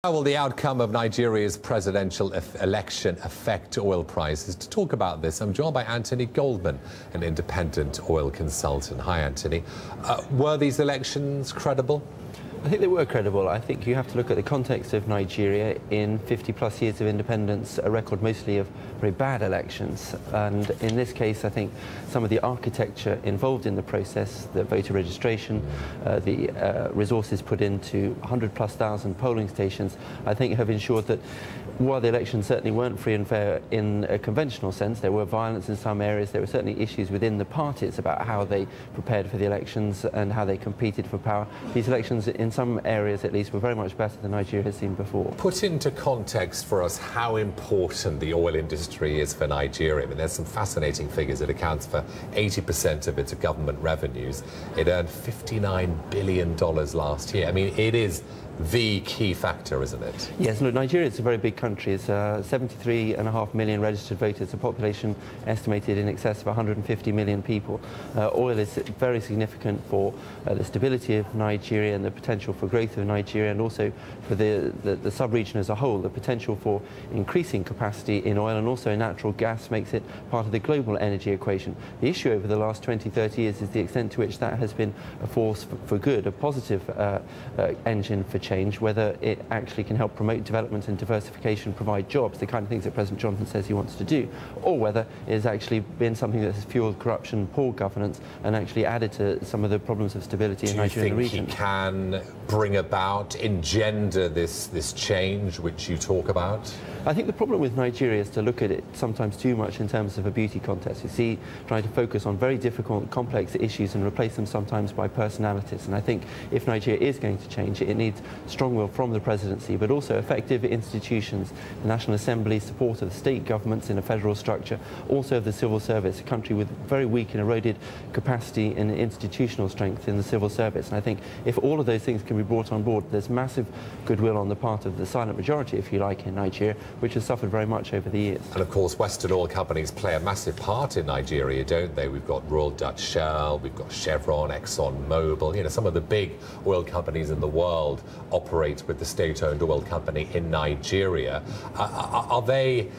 How will the outcome of Nigeria's presidential election affect oil prices? To talk about this, I'm joined by Antony Goldman, an independent oil consultant. Hi, Antony. Were these elections credible? I think they were credible. I think you have to look at the context of Nigeria. In 50-plus years of independence, a record mostly of very bad elections. And in this case, I think some of the architecture involved in the process, the voter registration, the resources put into 100-plus thousand polling stations, I think have ensured that while the elections certainly weren't free and fair in a conventional sense, there were violence in some areas, there were certainly issues within the parties about how they prepared for the elections and how they competed for power. These elections, in some areas at least, were very much better than Nigeria has seen before. Put into context for us how important the oil industry is for Nigeria. I mean, there's some fascinating figures. It accounts for 80% of its government revenues. It earned $59 billion last year. I mean, it is the key factor, isn't it? Yes, look, Nigeria is a very big country. It's 73.5 million registered voters, a population estimated in excess of 150 million people. Oil is very significant for the stability of Nigeria and the potential for growth of Nigeria, and also for the sub-region as a whole. The potential for increasing capacity in oil and also natural gas makes it part of the global energy equation. The issue over the last 20-30 years is the extent to which that has been a force for good, a positive engine for change, whether it actually can help promote development and diversification, provide jobs, the kind of things that President Johnson says he wants to do, or whether it has actually been something that has fueled corruption, poor governance, and actually added to some of the problems of stability in Nigeria and the region. Do you think he can bring about, engender this change which you talk about? I think the problem with Nigeria is to look at it sometimes too much in terms of a beauty contest. You see, trying to focus on very difficult, complex issues and replace them sometimes by personalities. And I think if Nigeria is going to change, it needs strong will from the presidency, but also effective institutions, the National Assembly, support of the state governments in a federal structure, also of the civil service, a country with very weak and eroded capacity and institutional strength in the civil service. And I think if all of those things can be brought on board, there's massive goodwill on the part of the silent majority, if you like, in Nigeria, which has suffered very much over the years. And of course, Western oil companies play a massive part in Nigeria, don't they? We've got Royal Dutch Shell, we've got Chevron, Exxon Mobil, you know, some of the big oil companies in the world operate with the state-owned oil company in Nigeria. Are they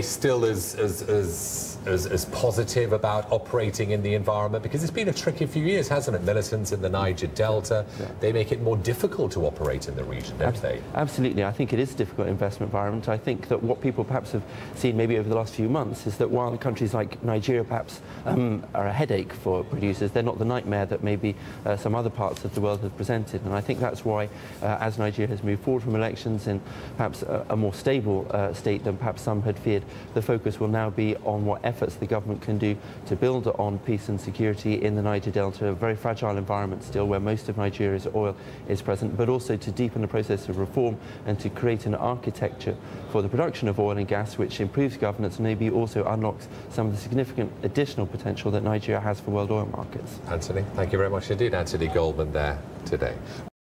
still as positive about operating in the environment? Because it's been a tricky few years, hasn't it? Militants in the Niger Delta, they make it more difficult to operate in the region, don't they? Absolutely. I think it is a difficult investment environment. I think that what people perhaps have seen maybe over the last few months is that while countries like Nigeria perhaps are a headache for producers, they're not the nightmare that maybe some other parts of the world have presented. And I think that's why, as Nigeria has moved forward from elections in perhaps a more stable state than perhaps some had feared, the focus will now be on what efforts the government can do to build on peace and security in the Niger Delta, a very fragile environment still where most of Nigeria's oil is present, but also to deepen the process of reform and to create an architecture for the production of oil and gas which improves governance and maybe also unlocks some of the significant additional potential that Nigeria has for world oil markets. Antony, thank you very much indeed. Antony Goldman there today.